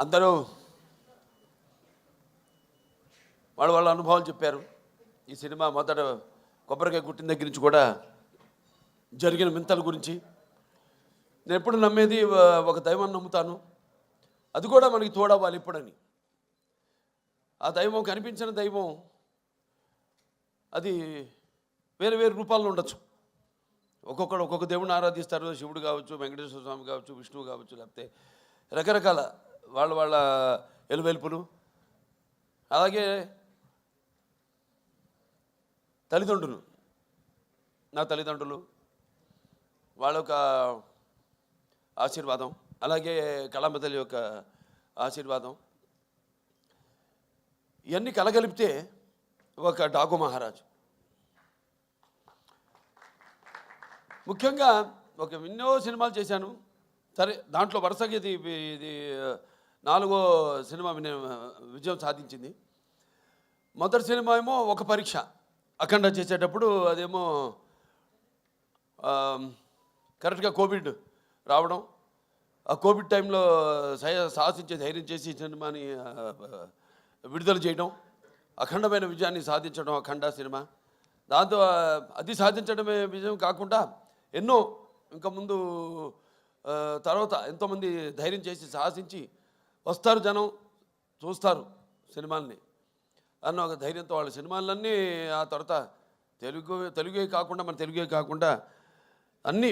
అందరూ వాళ్ళ అనుభవాలు చెప్పారు. ఈ సినిమా మొదట కొబ్బరికాయ కుట్టిన దగ్గర నుంచి కూడా జరిగిన వింతల గురించి. నేను ఎప్పుడు నమ్మేది ఒక దైవాన్ని నమ్ముతాను, అది కూడా మనకి తోడవ్వాలి ఎప్పుడని. ఆ దైవం కనిపించిన దైవం అది వేరే వేరే రూపాల్లో ఉండొచ్చు. ఒక్కొక్కడు ఒక్కొక్క దేవుడిని ఆరాధిస్తారు. శివుడు కావచ్చు, వెంకటేశ్వర స్వామి కావచ్చు, విష్ణువు కావచ్చు, లేకపోతే రకరకాల వాళ్ళ ఎలువెల్పులు. అలాగే తల్లిదండ్రులు, నా తల్లిదండ్రులు వాళ్ళ యొక్క ఆశీర్వాదం, అలాగే కళాంబ తల్లి యొక్క ఆశీర్వాదం, ఇవన్నీ కలగలిపితే ఒక డాకు మహారాజు. ముఖ్యంగా ఎన్నో సినిమాలు చేశాను. సరే, దాంట్లో వరుసగా ఇది 4వ సినిమా విజయం సాధించింది. మొదటి సినిమా ఏమో ఒక పరీక్ష, అఖండ చేసేటప్పుడు అదేమో కరెక్ట్గా కోవిడ్ రావడం. ఆ కోవిడ్ టైంలో సాహసించే ధైర్యం చేసి సినిమాని విడుదల చేయడం, అఖండమైన విజయాన్ని సాధించడం అఖండ సినిమా. దాంతో అది సాధించడమే విజయం కాకుండా ఎన్నో ఇంకా ముందు తర్వాత ఎంతోమంది ధైర్యం చేసి సాహసించి వస్తారు, జనం చూస్తారు సినిమాల్ని అన్న ఒక ధైర్యంతో వాళ్ళ సినిమాలన్నీ ఆ తర్వాత తెలుగే కాకుండా అన్ని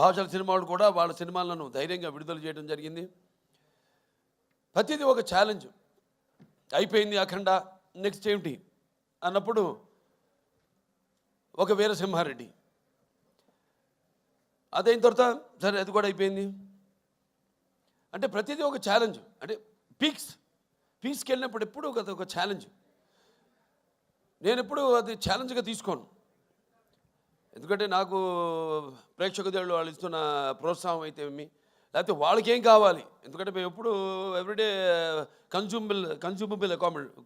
భాషల సినిమాలు కూడా వాళ్ళ సినిమాలను ధైర్యంగా విడుదల చేయడం జరిగింది. ప్రతిదీ ఒక ఛాలెంజ్. అయిపోయింది అఖండ, నెక్స్ట్ ఏమిటి అన్నప్పుడు ఒక వీరసింహారెడ్డి, అదైన తర్వాత సరే అది కూడా అయిపోయింది. అంటే ప్రతిదీ ఒక ఛాలెంజ్. అంటే పీక్స్కి వెళ్ళినప్పుడు ఎప్పుడు ఒక ఛాలెంజ్. నేను ఎప్పుడు అది ఛాలెంజ్గా తీసుకోను. ఎందుకంటే నాకు ప్రేక్షక దేవుళ్ళు వాళ్ళు ఇస్తున్న ప్రోత్సాహం అయితే లేకపోతే వాళ్ళకి ఏం కావాలి. ఎందుకంటే మేము ఎప్పుడు ఎవ్రీడే కన్జ్యూమబుల్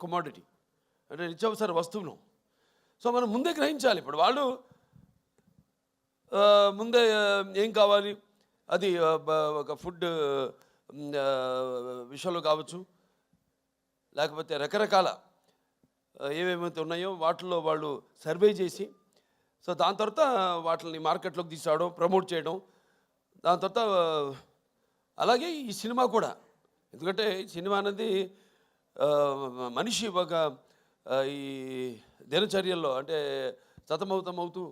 కమోడిటీ, అంటే నిత్యావసర వస్తువులు. సో మనం ముందే గ్రహించాలి. ఇప్పుడు వాళ్ళు ముందే ఏం కావాలి, అది ఒక ఫుడ్ విషయంలో కావచ్చు, లేకపోతే రకరకాల ఏమేమైతే ఉన్నాయో వాటిల్లో వాళ్ళు సర్వే చేసి, సో దాని తర్వాత వాటిని మార్కెట్లోకి తీసుకురావడం, ప్రమోట్ చేయడం. దాని తర్వాత అలాగే ఈ సినిమా కూడా, ఎందుకంటే ఈ సినిమా అనేది మనిషి ఒక ఈ దినచర్యల్లో అంటే సతమవుతూ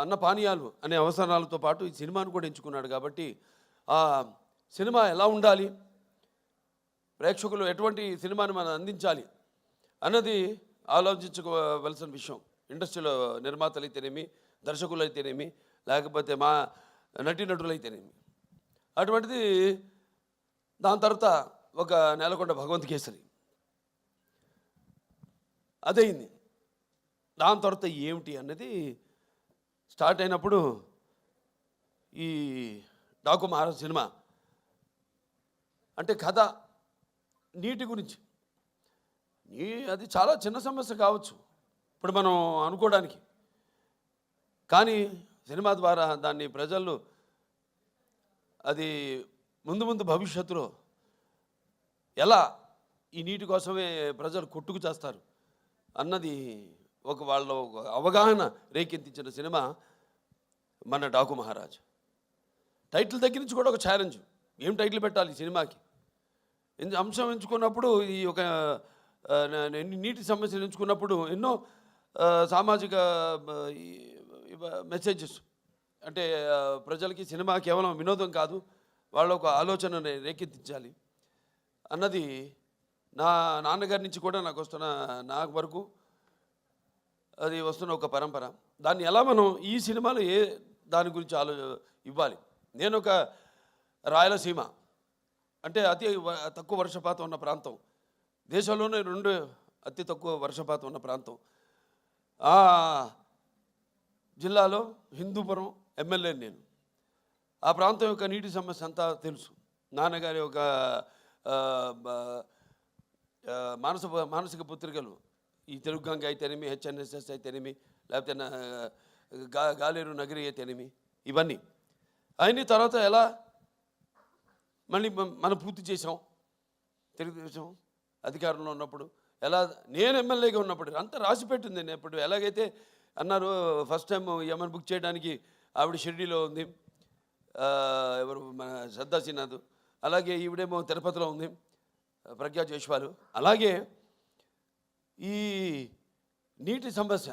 అన్న పానీయాలు అనే అవసరాలతో పాటు ఈ సినిమాను కూడా ఎంచుకున్నాడు. కాబట్టి ఆ సినిమా ఎలా ఉండాలి, ప్రేక్షకులు ఎటువంటి సినిమాని మనం అందించాలి అన్నది ఆలోచించుకోవలసిన విషయం. ఇండస్ట్రీలో నిర్మాతలు అయితేనేమి, దర్శకులు అయితేనేమి, లేకపోతే మా నటీనటులు అయితేనేమి. అటువంటిది దాని తర్వాత ఒక నేలకొండ భగవంత్ కేసరి అదయింది. దాని తర్వాత ఏమిటి అన్నది స్టార్ట్ అయినప్పుడు ఈ డాకు మహారాజ్ సినిమా అంటే కథ నీటి గురించి. అది చాలా చిన్న సమస్య కావచ్చు ఇప్పుడు మనం అనుకోవడానికి, కానీ సినిమా ద్వారా దాన్ని ప్రజలు అది ముందు భవిష్యత్తులో ఎలా ఈ నీటి కోసమే ప్రజలు కొట్టుకు చేస్తారు అన్నది వాళ్ళ అవగాహన రేకెత్తించిన సినిమా మన డాకు మహారాజ్. టైటిల్ దగ్గర నుంచి కూడా ఒక ఛాలెంజ్, ఏం టైటిల్ పెట్టాలి ఈ సినిమాకి. అంశం ఎంచుకున్నప్పుడు ఈ ఒక నీటి సమస్యలు ఎంచుకున్నప్పుడు ఎన్నో సామాజిక మెసేజెస్, అంటే ప్రజలకి సినిమా కేవలం వినోదం కాదు, వాళ్ళ ఒక ఆలోచన రేకెత్తించాలి అన్నది నా నాన్నగారి నుంచి కూడా నాకు వరకు అది వస్తున్న ఒక పరంపర. దాన్ని ఎలా మనం ఈ సినిమాలో దాని గురించి ఇవ్వాలి. నేను ఒక రాయలసీమ అంటే అతి తక్కువ వర్షపాతం ఉన్న ప్రాంతం, దేశంలోనే 2 అతి తక్కువ వర్షపాతం ఉన్న ప్రాంతం. ఆ జిల్లాలో హిందూపురం ఎమ్మెల్యే నేను. ఆ ప్రాంతం యొక్క నీటి సమస్య అంతా తెలుసు. నాన్నగారి ఒక మానసిక పత్రికలు, ఈ తెలుగు గంగ అయితేనేమి, హెచ్ఎన్ఎస్ఎస్ అయితేనేమి, లేకపోతే గాలేరు నగరి అయితేనేమి, ఇవన్నీ అయిన తర్వాత ఎలా మళ్ళీ మనం పూర్తి చేసాం. తెలుగుదేశం అధికారంలో ఉన్నప్పుడు ఎలా, నేను ఎమ్మెల్యేగా ఉన్నప్పుడు అంతా రాసి పెట్టింది. నేను ఇప్పుడు ఎలాగైతే అన్నారు ఫస్ట్ టైం ఏమైనా బుక్ చేయడానికి ఆవిడ షిరిడీలో ఉంది, ఎవరు మన శ్రద్ధా శ్రీనాథ్, అలాగే ఈవిడేమో తిరుపతిలో ఉంది ప్రజ్ఞా జైస్వాల్. అలాగే ఈ నీటి సమస్య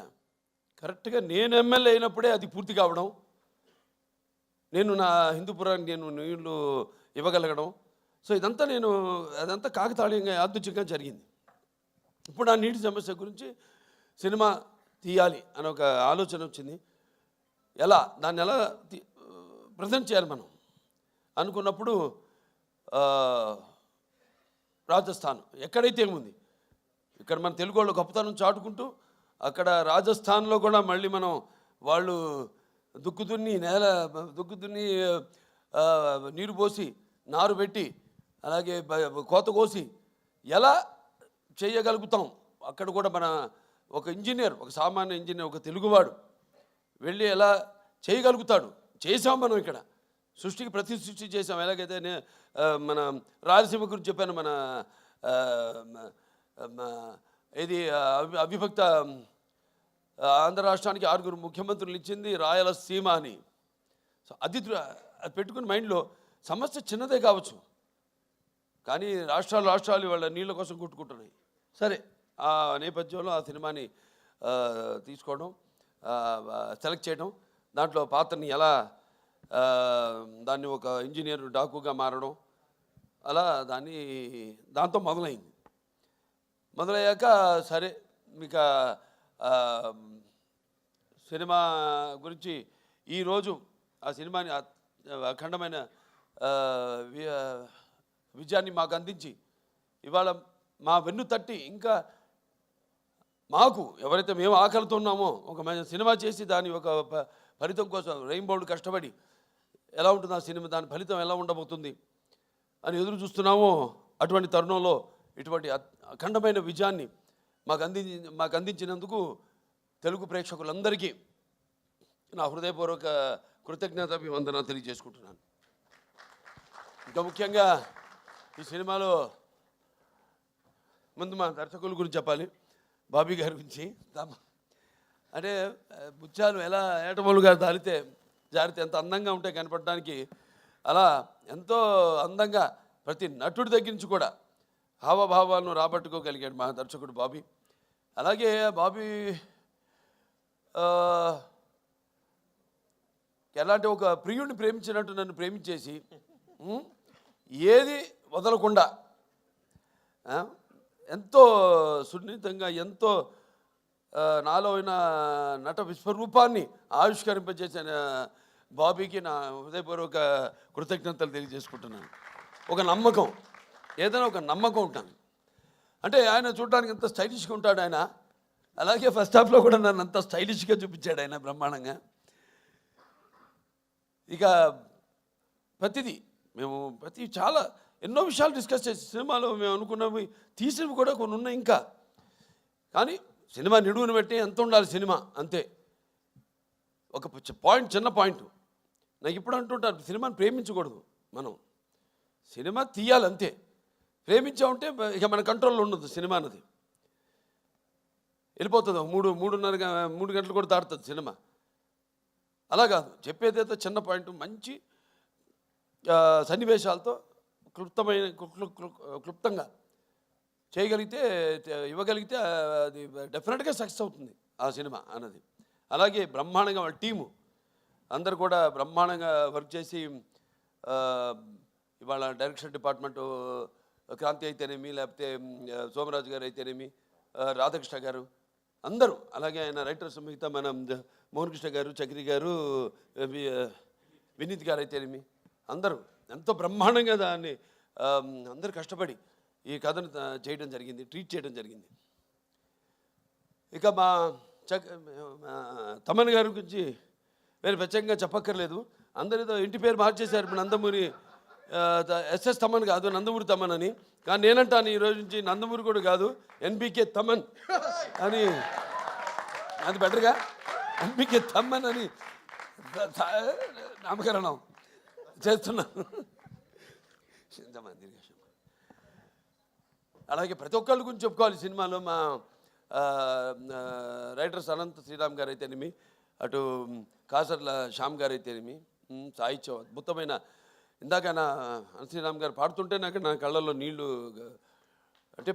కరెక్ట్గా నేను ఎమ్మెల్యే అయినప్పుడే అది పూర్తి కావడం, నేను నా హిందూపురానికి నేను నీళ్లు ఇవ్వగలగడం. సో ఇదంతా అదంతా కాకతాళీయంగా యాదృచ్ఛికంగా జరిగింది. ఇప్పుడు ఆ నీటి సమస్య గురించి సినిమా తీయాలి అని ఒక ఆలోచన వచ్చింది. దాన్ని ఎలా ప్రజెంట్ చేయాలి మనం అనుకున్నప్పుడు రాజస్థాన్ ఎక్కడైతే ఏముంది, ఇక్కడ మన తెలుగు వాళ్ళు గొప్పతనం చాటుకుంటూ అక్కడ రాజస్థాన్లో కూడా మళ్ళీ మనం వాళ్ళు దుక్కుదున్ని నీరు పోసి నారు పెట్టి అలాగే కోత కోసి ఎలా చేయగలుగుతాం, అక్కడ కూడా మన ఒక ఇంజనీర్, ఒక సామాన్య ఇంజనీర్, ఒక తెలుగువాడు వెళ్ళి ఎలా చేయగలుగుతాడు. చేసాం మనం ఇక్కడ సృష్టికి ప్రతి సృష్టి చేసాం. ఎలాగైతే మన రాయలసీమ గురించి చెప్పాను, మన ఇది అవిభక్త ఆంధ్ర రాష్ట్రానికి 6 ముఖ్యమంత్రులు ఇచ్చింది రాయలసీమ అని. సో అది పెట్టుకుని మైండ్లో సమస్య చిన్నదే కావచ్చు, కానీ రాష్ట్రాలు వాళ్ళ నీళ్ళ కోసం కొట్టుకుంటున్నాయి. సరే, ఆ నేపథ్యంలో ఆ సినిమాని తీసుకోవడం, సెలెక్ట్ చేయడం, దాంట్లో పాత్రని ఎలా దాన్ని ఒక ఇంజనీర్ డాకుగా మారడం, అలా దాంతో మొదలయ్యాక సరే ఇక సినిమా గురించి ఈరోజు ఆ సినిమాని అఖండమైన విజయాన్ని మాకు అందించి ఇవాళ మా వెన్ను తట్టి ఇంకా మాకు ఎవరైతే మేము ఆకలితో ఉన్నామో ఒక సినిమా చేసి దాని ఒక ఫలితం కోసం రెయిన్బోర్డ్ కష్టపడి ఎలా ఉంటుంది ఆ సినిమా, దాని ఫలితం ఎలా ఉండబోతుంది అని ఎదురు చూస్తున్నామో, అటువంటి తరుణంలో ఇటువంటి అఖండమైన విజయాన్ని మాకు అందించినందుకు తెలుగు ప్రేక్షకులందరికీ నా హృదయపూర్వక కృతజ్ఞతాభివందన తెలియజేసుకుంటున్నాను. ఇంకా ముఖ్యంగా ఈ సినిమాలో ముందు మా దర్శకుల గురించి చెప్పాలి. బాబీ గారి గురించి అంటే ముత్యాలు ఎలా ఏటమూలుగా జారితే ఎంత అందంగా ఉంటాయి కనపడడానికి, అలా ఎంతో అందంగా ప్రతి నటుడి దగ్గర నుంచి కూడా హావభావాలను రాబట్టుకోగలిగాడు మా దర్శకుడు బాబీ. అలాగే బాబీ ఎలాంటి ఒక ప్రియుడిని ప్రేమించినట్టు నన్ను ప్రేమించేసి ఏది వదలకుండా ఎంతో సున్నితంగా ఎంతో నాలో అయిన నట విశ్వరూపాన్ని ఆవిష్కరింపజేసిన బాబీకి నా హృదయపూర్వక కృతజ్ఞతలు తెలియజేసుకుంటున్నాను. ఒక నమ్మకం, ఏదైనా ఒక నమ్మకం ఉంటాను. అంటే ఆయన చూడడానికి ఎంత స్టైలిష్గా ఉంటాడు ఆయన, అలాగే ఫస్ట్ హాఫ్లో కూడా నన్ను అంత స్టైలిష్గా చూపించాడు ఆయన బ్రహ్మాండంగా. ఇక ప్రతి చాలా ఎన్నో విషయాలు డిస్కస్ చేసి సినిమాలో మేము అనుకున్నవి తీసినవి కూడా కొన్ని ఉన్నాయి ఇంకా. కానీ సినిమా నిడువుని బట్టి ఎంత ఉండాలి సినిమా అంతే. ఒక చిన్న పాయింట్ నాకు ఇప్పుడు అంటుంటారు, సినిమాని ప్రేమించకూడదు మనం, సినిమా తీయాలి అంతే. ప్రేమించామంటే ఇక మన కంట్రోల్లో ఉండదు సినిమా అన్నది, వెళ్ళిపోతుంది. 3 గంటలు కూడా దాటుతుంది సినిమా. అలా కాదు, చెప్పేదైతే చిన్న పాయింట్ మంచి సన్నివేశాలతో క్లుప్తంగా చేయగలిగితే ఇవ్వగలిగితే అది డెఫినెట్గా సక్సెస్ అవుతుంది ఆ సినిమా అన్నది. అలాగే బ్రహ్మాండంగా వాళ్ళ టీము అందరు కూడా బ్రహ్మాండంగా వర్క్ చేసి ఇవాళ డైరెక్షన్ డిపార్ట్మెంటు క్రాంతి అయితేనేమి, లేకపోతే సోమరాజు గారు అయితేనేమి, రాధాకృష్ణ గారు అందరూ, అలాగే ఆయన రైటర్స్ మిగతా మన మోహన్ కృష్ణ గారు, చక్రి గారు, వినీత్ గారు అయితేనేమి అందరూ ఎంతో బ్రహ్మాండంగా దాన్ని అందరూ కష్టపడి ఈ కథను చేయడం జరిగింది, ట్రీట్ చేయడం జరిగింది. ఇక మా తమన్ గారి గురించి వేరే ప్రత్యేకంగా చెప్పక్కర్లేదు. అందరితో ఇంటి పేరు మార్చేశారు. ఇప్పుడు నందమూరి ఎస్ఎస్ తమన్ కాదు, నందమూరి తమన్ అని. కానీ నేనంటాను ఈరోజు నుంచి నందమూరి కూడా కాదు, ఎన్బికే తమన్ అని, అది బెటర్గా ఎన్బికే తమన్ అని నామకరణం చేస్తున్నాను. ఇంతమంది అలాగే ప్రతి ఒక్కళ్ళ గురించి చెప్పుకోవాలి సినిమాలో. మా రైటర్స్ అనంత శ్రీరామ్ గారు అయితేనేమి, అటు కాసర్ల శ్యామ్ గారు అయితేనేమి, సాహిత్యం అద్భుతమైన. ఇందాక అనంత శ్రీరామ్ గారు పాడుతుంటే నా కళ్ళల్లో నీళ్లు, అంటే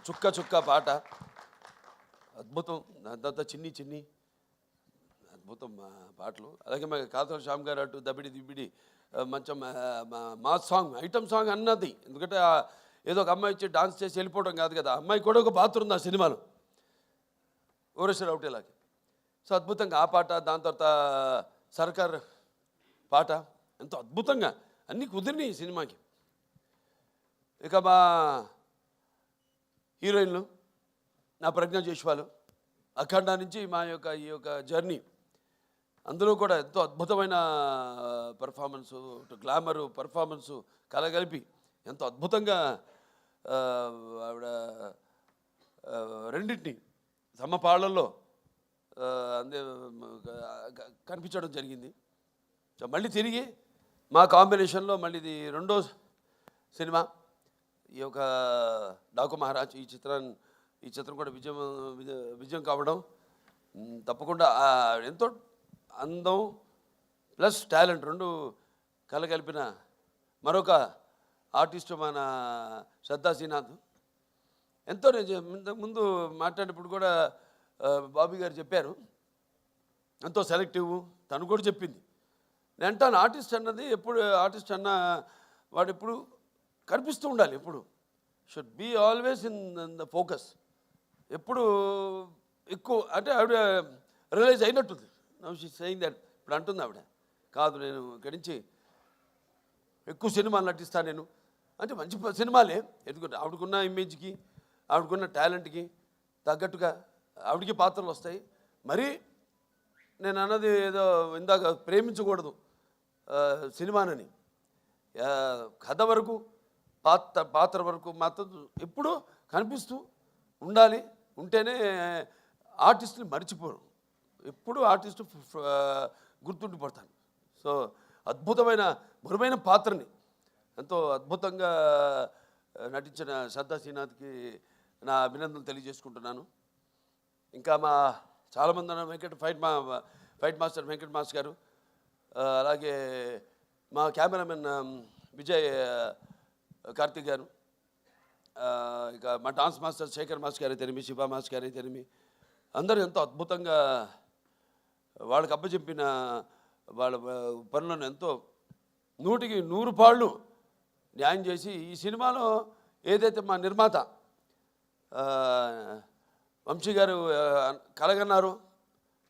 చుక్క చుక్క పాట అద్భుతం. అంతా చిన్ని చిన్ని అద్భుతం పాటలు. అలాగే మా కాసర్ల శ్యామ్ గారు అటు దబిడి దిబిడి మంచి మాస్ సాంగ్, ఐటమ్ సాంగ్ అన్నది. ఎందుకంటే ఏదో ఒక అమ్మాయి వచ్చి డాన్స్ చేసి వెళ్ళిపోవడం కాదు కదా, అమ్మాయి కూడా ఒక పాత్ర ఉంది ఆ సినిమాలో, ఊరేశ్వర అవుటేలాగా. సో అద్భుతంగా ఆ పాట, దాని తర్వాత సర్కార్ పాట ఎంతో అద్భుతంగా అన్నీ కుదిరినాయి ఈ సినిమాకి. ఇక మా హీరోయిన్లు నా ప్రజ్ఞ జైస్వాల్, అఖండ నుంచి ఈ యొక్క జర్నీ, అందులో కూడా ఎంతో అద్భుతమైన పెర్ఫార్మెన్సు, గ్లామరు పెర్ఫార్మెన్సు కలగలిపి ఎంతో అద్భుతంగా ఆవిడ రెండింటిని సమపాళ్లలో అందే కనిపించడం జరిగింది. సో మళ్ళీ తిరిగి మా కాంబినేషన్లో మళ్ళీ ఇది రెండో సినిమా, ఈ యొక్క డాకు మహారాజ్. ఈ చిత్రం కూడా విజయం కావడం తప్పకుండా ఎంతో అందం ప్లస్ టాలెంట్ రెండు కలగలిపిన మరొక ఆర్టిస్టు మన శ్రద్ధా శ్రీనాథ్. ఎంతో నేను ముందు మాట్లాడినప్పుడు కూడా బాబీ గారు చెప్పారు, ఎంతో సెలెక్టివ్. తను కూడా చెప్పింది. నేను అంటాను, ఆర్టిస్ట్ అన్నది ఎప్పుడు, ఆర్టిస్ట్ అన్న వాడు ఎప్పుడు కనిపిస్తూ ఉండాలి, ఎప్పుడు should be always in the focus. ఎప్పుడు ఎక్కువ అంటే ఆవిడ రియలైజ్ అయినట్టుంది. Now she saying that. ఇప్పుడు అంటుంది ఆవిడ, కాదు నేను ఇక్కడి నుంచి ఎక్కువ సినిమాలు నటిస్తాను నేను అంటే, మంచి సినిమాలే. ఎందుకంటే ఆవిడకున్న ఇమేజ్కి, ఆవిడకున్న టాలెంట్కి తగ్గట్టుగా ఆవిడకి పాత్రలు వస్తాయి. మరి నేను అన్నది ఏదో ఇందాక ప్రేమించకూడదు సినిమానని, కథ వరకు పాత్ర వరకు మాత్రం ఎప్పుడూ కనిపిస్తూ ఉండాలి. ఉంటేనే ఆర్టిస్టుని మర్చిపోరు, ఎప్పుడు ఆర్టిస్టు గుర్తుండిపోతాను. సో అద్భుతమైన మరువైన పాత్రని ఎంతో అద్భుతంగా నటించిన శ్రద్ధా శ్రీనాథ్కి నా అభినందనలు తెలియజేసుకుంటున్నాను. ఇంకా మా చాలామంది ఫైట్ మాస్టర్ వెంకట్ మాస్టర్ గారు, అలాగే మా కెమెరామెన్ విజయ్ కార్తిక్ గారు, ఇక మా డాన్స్ మాస్టర్ శేఖర్ మాస్టర్ గారు అయితేనేమి, శివ మాస్టర్ గారు అయితేనేమి, అందరూ ఎంతో అద్భుతంగా వాళ్ళకి అప్పచెప్పిన వాళ్ళ పనులను ఎంతో 100కి 100 పాళ్ళు న్యాయం చేసి ఈ సినిమాలో ఏదైతే మా నిర్మాత వంశీ గారు కలగన్నారు,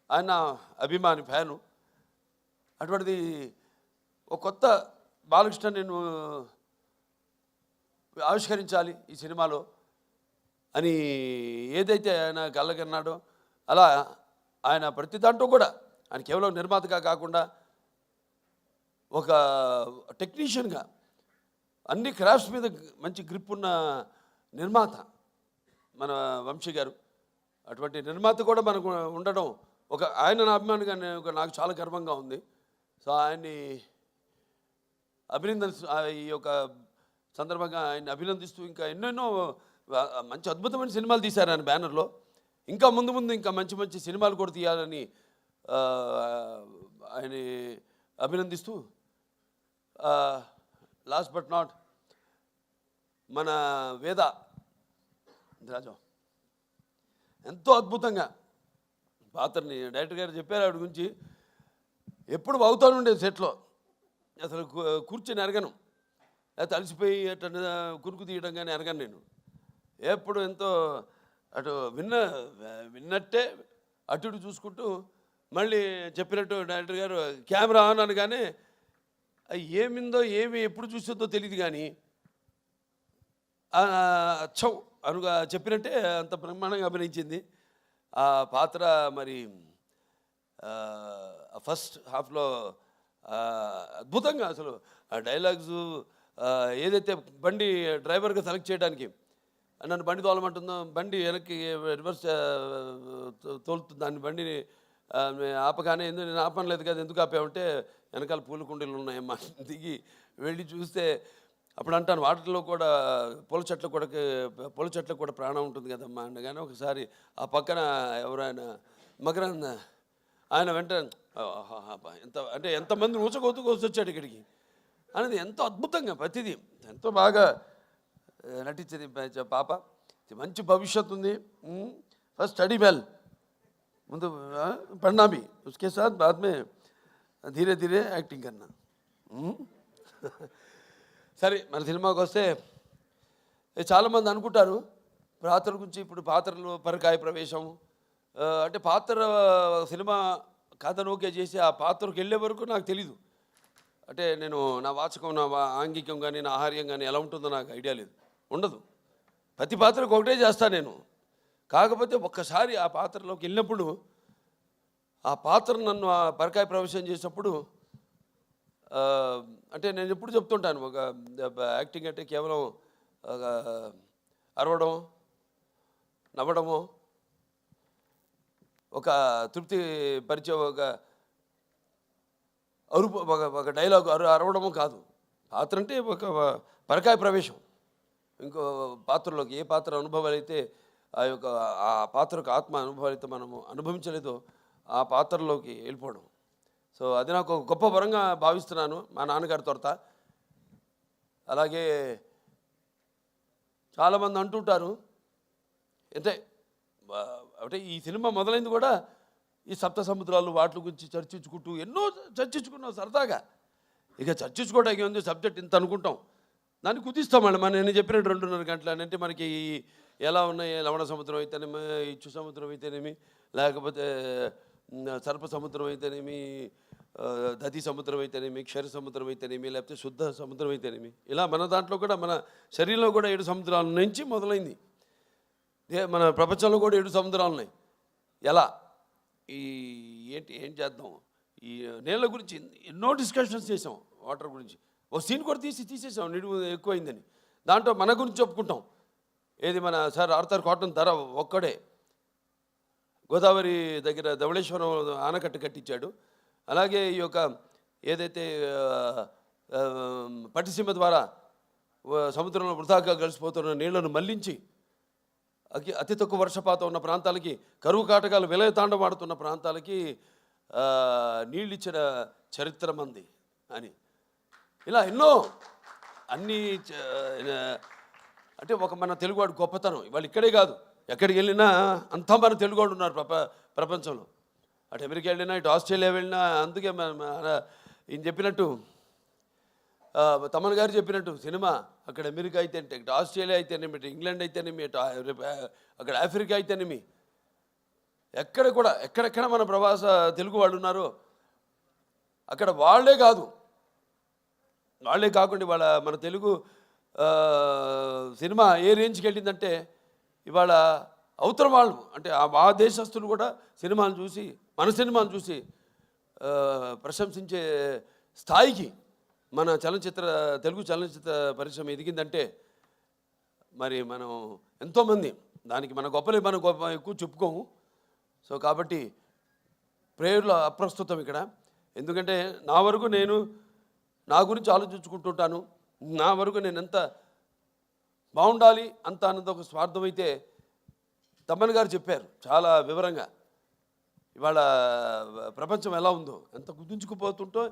ఆయన అభిమాని ఫ్యాను, అటువంటిది ఒక కొత్త బాలకృష్ణ నేను ఆవిష్కరించాలి ఈ సినిమాలో అని ఏదైతే ఆయన కలగన్నాడో, అలా ఆయన ప్రతి దాంట్లో కూడా ఆయన కేవలం నిర్మాతగా కాకుండా ఒక టెక్నీషియన్గా అన్ని క్రాఫ్ట్స్ మీద మంచి గ్రిప్ ఉన్న నిర్మాత మన వంశీ గారు. అటువంటి నిర్మాత కూడా మనకు ఉండడం ఆయన నా అభిమానిగా నాకు చాలా గర్వంగా ఉంది. సో ఆయన్ని ఈ యొక్క సందర్భంగా ఆయన్ని అభినందిస్తూ ఇంకా ఎన్నెన్నో మంచి అద్భుతమైన సినిమాలు తీశారు ఆయన బ్యానర్లో. ఇంకా ముందు ఇంకా మంచి మంచి సినిమాలు కూడా తీయాలని ఆయన్ని అభినందిస్తూ, లాస్ట్ బట్ నాట్ మన వేద రాజా ఎంతో అద్భుతంగా పాత్రని డైరెక్టర్ గారు చెప్పారు. ఆవిడ గురించి ఎప్పుడు అవుతాను ఉండేది సెట్లో, అసలు కూర్చొని ఎరగను, లేకపోతే అలసిపోయి అట్లా కురుకు తీయడం కానీ ఎరగను నేను. ఎప్పుడు ఎంతో అటు విన్నట్టే అటు ఇటు చూసుకుంటూ, మళ్ళీ చెప్పినట్టు డైరెక్టర్ గారు కెమెరా ఆన్ అనగానే ఏమి ఎప్పుడు చూస్తుందో తెలియదు కానీ చౌ అనుగా చెప్పినట్టే అంత బ్రహ్మాండంగా అభినయించింది ఆ పాత్ర. మరి ఫస్ట్ హాఫ్లో అద్భుతంగా అసలు ఆ డైలాగ్స్ ఏదైతే బండి డ్రైవర్గా సెలెక్ట్ చేయడానికి నన్ను బండి తోలమంటుందో, బండి వెనక్కి రివర్స్ తోలుతుంది, దాన్ని బండిని ఆపగానే నేను ఆపనలేదు కదా, ఎందుకు ఆపామంటే వెనకాల పూల కుండీలు ఉన్నాయమ్మా దిగి వెళ్ళి చూస్తే అప్పుడు అంటాను వాటిలో కూడా పూల చెట్లకు కూడా ప్రాణం ఉంటుంది కదమ్మా అనగానే ఒకసారి ఆ పక్కన ఎవరైనా మకరంద ఆయన వెంటనే ఎంత అంటే ఎంతమంది వచ్చాడు ఇక్కడికి అనేది ఎంతో అద్భుతంగా ప్రతిదీ ఎంతో బాగా నటించేది పాప. మంచి భవిష్యత్తు ఉంది. ఫస్ట్ స్టడీ వెల్, ముందు पढ़ना भी, उसके साथ बाद में धीरे धीरे యాక్టింగ్ करना. సరే మన సినిమాకి వస్తే చాలామంది అనుకుంటారు పాత్ర గురించి. ఇప్పుడు పాత్రలు పరకాయ ప్రవేశం అంటే పాత్ర సినిమా కథను ఓకే చేసి ఆ పాత్రకు వెళ్ళే వరకు నాకు తెలీదు. అంటే నేను నా వాచకం, నా ఆంగికం కానీ, నా ఆహార్యం కానీ ఎలా ఉంటుందో నాకు ఐడియా లేదు, ఉండదు. ప్రతి పాత్రకు ఒకటే చేస్తాను నేను. కాకపోతే ఒక్కసారి ఆ పాత్రలోకి వెళ్ళినప్పుడు ఆ పాత్ర నన్ను ఆ పరకాయ ప్రవేశం చేసినప్పుడు అంటే నేను ఎప్పుడు చెప్తుంటాను, ఒక యాక్టింగ్ అంటే కేవలం అరవడం, నవ్వడము, ఒక తృప్తి పరిచే ఒక అరుపు, ఒక డైలాగ్ అరవడము కాదు. పాత్ర అంటే ఒక పరకాయ ప్రవేశం. ఇంకో పాత్రలోకి ఏ పాత్ర అనుభవాలు అయితే ఆ పాత్రకు ఆత్మ అనుభవాలు అయితే మనము అనుభవించలేదో ఆ పాత్రలోకి వెళ్ళిపోవడం. సో అది నాకు ఒక గొప్ప వరంగా భావిస్తున్నాను మా నాన్నగారి తొరత. అలాగే చాలామంది అంటుంటారు అంటే అంటే ఈ సినిమా మొదలైంది కూడా ఈ సప్త సముద్రాలు వాటి గురించి చర్చించుకుంటూ ఎన్నో చర్చించుకున్నాం సరదాగా. ఇక చర్చించుకోవడానికి ఉంది, సబ్జెక్ట్ ఇంత అనుకుంటాం, దాన్ని కుదిస్తాం మళ్ళీ. నేను చెప్పినట్టు 2.5 గంటలు అంటే మనకి ఎలా ఉన్నాయి, లవణ సముద్రం అయితేనేమి, ఇచ్చు సముద్రం అయితేనేమి, లేకపోతే సర్ప సముద్రం అయితేనేమి, దతి సముద్రం అయితేనేమి, క్షర సముద్రం అయితేనేమి, లేకపోతే శుద్ధ సముద్రం అయితేనేమి, ఇలా మన దాంట్లో కూడా మన శరీరంలో కూడా 7 సముద్రాల నుంచి మొదలైంది. మన ప్రపంచంలో కూడా 7 సముద్రాలు ఉన్నాయి. ఎలా ఏం చేద్దాం, ఈ నీళ్ళ గురించి ఎన్నో డిస్కషన్స్ చేసాం. వాటర్ గురించి ఓ సీన్ కూడా తీసేసాం, నిడువు ఎక్కువైందని. దాంట్లో మన గురించి చెప్పుకుంటాం. ఏది మన సార్ ఆర్థర్ కాటన్ ధర ఒక్కడే గోదావరి దగ్గర ధవళేశ్వరం ఆనకట్ట కట్టించాడు. అలాగే ఈ యొక్క ఏదైతే పట్టిసీమ ద్వారా సముద్రంలో వృధాగా కలిసిపోతున్న నీళ్లను మళ్లించి అతి తక్కువ వర్షపాతం ఉన్న ప్రాంతాలకి, కరువు కాటకాలు విలయ తాండవాడుతున్న ప్రాంతాలకి నీళ్ళు ఇచ్చిన చరిత్ర మంది అని, ఇలా ఎన్నో అన్నీ అంటే ఒక మన తెలుగువాడు గొప్పతనం. ఇవాళ ఇక్కడే కాదు, ఎక్కడికి వెళ్ళినా అంతా మన తెలుగువాడు ఉన్నారు ప్రపంచంలో. అటు అమెరికా వెళ్ళినా, ఇటు ఆస్ట్రేలియా వెళ్ళినా. అందుకే ఈయన చెప్పినట్టు, తమన్ గారు చెప్పినట్టు, సినిమా అక్కడ అమెరికా అయితేనేమి, ఇటు ఆస్ట్రేలియా అయితేనేమి, ఇటు ఇంగ్లాండ్ అయితేనేమి, ఇటు అక్కడ ఆఫ్రికా అయితేనేమి, ఎక్కడ కూడా ఎక్కడెక్కడ మన ప్రవాస తెలుగు వాళ్ళు ఉన్నారో అక్కడ వాళ్ళే కాకుండా ఇవాళ మన తెలుగు సినిమా ఏ రేంజ్కి వెళ్ళిందంటే ఇవాళ అవతల వాళ్ళు అంటే ఆ దేశస్తులు కూడా సినిమాను చూసి, మన సినిమాను చూసి ప్రశంసించే స్థాయికి మన తెలుగు చలనచిత్ర పరిశ్రమ ఎదిగిందంటే మరి మనం ఎంతోమంది దానికి మన గొప్ప ఎక్కువ చెప్పుకోము. సో కాబట్టి ప్రేయర్లో అప్రస్తుతం ఇక్కడ. ఎందుకంటే నా వరకు నేను నా గురించి ఆలోచించుకుంటుంటాను. నా వరకు నేను ఎంత బాగుండాలి అంత అన్నది ఒక స్వార్థం అయితే తమ్మన్ గారు చెప్పారు చాలా వివరంగా. ఇవాళ ప్రపంచం ఎలా ఉందో, ఎంత కుదించుకుపోతుంటో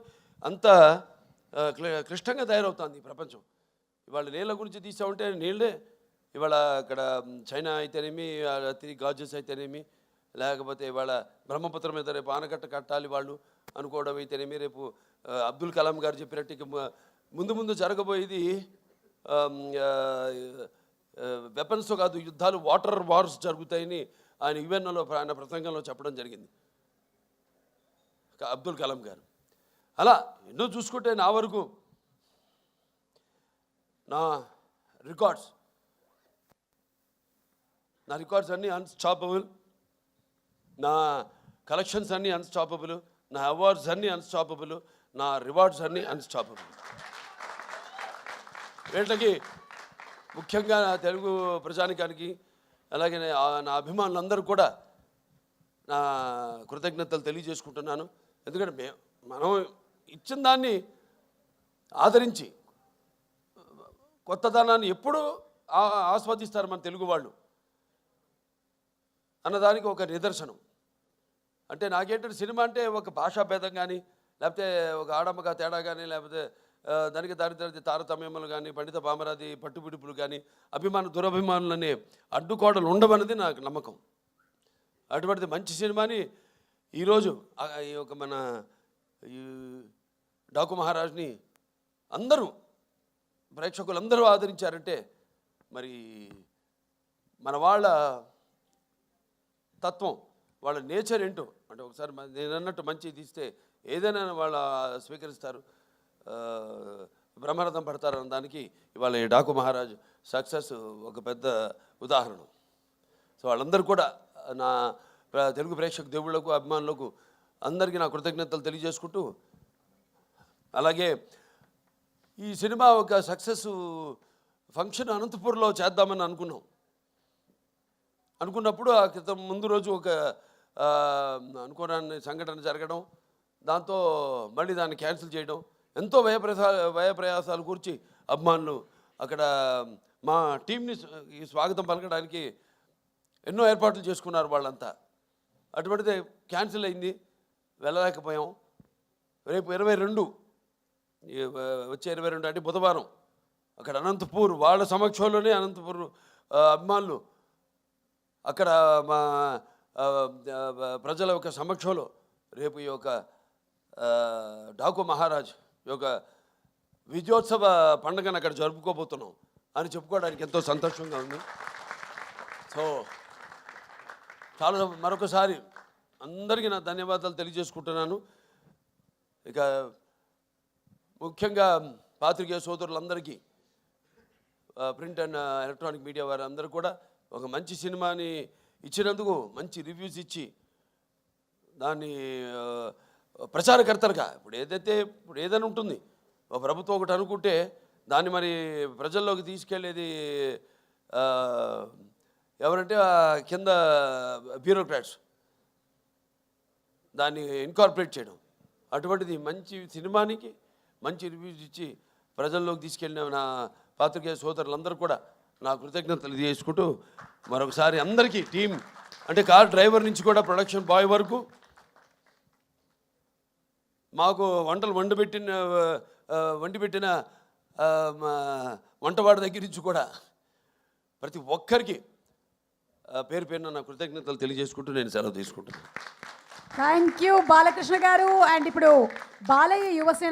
అంత క్లిష్టంగా తయారవుతుంది ఈ ప్రపంచం. ఇవాళ నీళ్ళ గురించి తీసామంటే నీళ్ళే ఇవాళ అక్కడ చైనా అయితేనేమి, గాజెస్ అయితేనేమి, లేకపోతే ఇవాళ బ్రహ్మపుత్రం మీద రేపు ఆనకట్ట కట్టాలి వాళ్ళు అనుకోవడం అయితేనేమి, రేపు అబ్దుల్ కలాం గారు చెప్పినట్టు ముందు జరగబోయేది వెపన్స్తో కాదు, యుద్ధాలు, వాటర్ వార్స్ జరుగుతాయని ఆయన యుఎన్ఓలో ఆయన ప్రసంగంలో చెప్పడం జరిగింది అబ్దుల్ కలాం గారు. అలా ఎన్నో చూసుకుంటే నా వరకు నా రికార్డ్స్ అన్నీ అన్స్టాపబుల్, నా కలెక్షన్స్ అన్నీ అన్స్టాపబుల్, నా అవార్డ్స్ అన్నీ అన్స్టాపబుల్, నా రివార్డ్స్ అన్నీ అన్స్టాపబుల్. వీళ్ళకి ముఖ్యంగా నా తెలుగు ప్రజానికానికి అలాగే నా అభిమానులందరూ కూడా నా కృతజ్ఞతలు తెలియజేసుకుంటున్నాను. ఎందుకంటే మనం ఇచ్చిన దాన్ని ఆదరించి కొత్తదనాన్ని ఎప్పుడూ ఆస్వాదిస్తారు మన తెలుగు వాళ్ళు అన్నదానికి ఒక నిదర్శనం. అంటే నాకేంటంటే సినిమా అంటే ఒక భాషా భేదం కానీ, లేకపోతే ఒక ఆడమ్మగా తేడా కానీ, లేకపోతే దానికి దారిద్ర్య తారతమ్యములు కానీ, పండిత పామరాది పట్టుపిడుపులు కానీ, అభిమాన దురభిమానులు అనే అడ్డుకోడలు ఉండవన్నది నాకు నమ్మకం. అటువంటిది మంచి సినిమాని ఈరోజు ఈ ఒక మన ఈ డాకు మహారాజ్ని అందరూ ప్రేక్షకులందరూ ఆదరించారంటే మరి మన వాళ్ళ తత్వం, వాళ్ళ నేచర్ ఏంటో అంటే ఒకసారి నేను అన్నట్టు మంచి తీస్తే ఏదైనా వాళ్ళు స్వీకరిస్తారు, బ్రహ్మరథం పడతారు అన్న దానికి ఇవాళ ఈ డాకు మహారాజ్ సక్సెస్ ఒక పెద్ద ఉదాహరణ. సో వాళ్ళందరూ కూడా నా తెలుగు ప్రేక్షక దేవుళ్లకు అభిమానులకు అందరికీ నా కృతజ్ఞతలు తెలియజేసుకుంటూ, అలాగే ఈ సినిమా ఒక సక్సెస్ ఫంక్షన్ అనంతపూర్లో చేద్దామని అనుకున్నప్పుడు ఆ క్రితం ముందు రోజు ఒక అనుకోని సంఘటన జరగడం, దాంతో మళ్ళీ దాన్ని క్యాన్సిల్ చేయడం, ఎంతో వ్యయప్రయాసాలు కూర్చి అభిమానులు అక్కడ మా టీంని స్వాగతం పలకడానికి ఎన్నో ఏర్పాట్లు చేసుకున్నారు వాళ్ళంతా. అటువంటిది క్యాన్సిల్ అయింది, వెళ్ళలేకపోయాం. రేపు 22 వచ్చే 22 అంటే బుధవారం అక్కడ అనంతపూర్ వాళ్ళ సమక్షంలోనే అనంతపూర్ అభిమానులు అక్కడ మా ప్రజల యొక్క సమక్షంలో రేపు ఈ యొక్క డాకు మహారాజ్ యొక్క విజయోత్సవ పండుగను అక్కడ జరుపుకోబోతున్నాం అని చెప్పుకోవడానికి ఎంతో సంతోషంగా ఉంది. సో చాలా మరొకసారి అందరికీ నా ధన్యవాదాలు తెలియజేసుకుంటున్నాను. ఇక ముఖ్యంగా పాత్రికేయ సోదరులందరికీ, ప్రింట్ అండ్ ఎలక్ట్రానిక్ మీడియా వారందరూ కూడా ఒక మంచి సినిమాని ఇచ్చినందుకు మంచి రివ్యూస్ ఇచ్చి దాన్ని ప్రచారకర్తలుగా ఇప్పుడు ఏదైనా ఉంటుంది, ఒక ప్రభుత్వం ఒకటి అనుకుంటే దాన్ని మరి ప్రజల్లోకి తీసుకెళ్ళేది ఎవరంటే కింద బ్యూరోక్రాట్స్, దాన్ని ఇన్కార్పొరేట్ చేయడం. అటువంటిది మంచి సినిమానికి మంచి రివ్యూస్ ఇచ్చి ప్రజల్లోకి తీసుకెళ్ళిన నా పాత్రికేయ సోదరులందరూ కూడా నా కృతజ్ఞతలు తెలియజేసుకుంటూ మరొకసారి అందరికీ టీం అంటే కార్ డ్రైవర్ నుంచి కూడా ప్రొడక్షన్ బాయ్ వరకు మాకు వంటలు వండి పెట్టిన వంటవాడి దగ్గర నుంచి కూడా ప్రతి ఒక్కరికి పేరు పేరున నా కృతజ్ఞతలు తెలియజేసుకుంటూ నేను సెలవు తీసుకుంటున్నాను. థ్యాంక్ యూ బాలకృష్ణ గారు. అండ్ ఇప్పుడు బాలయ్య యువసేన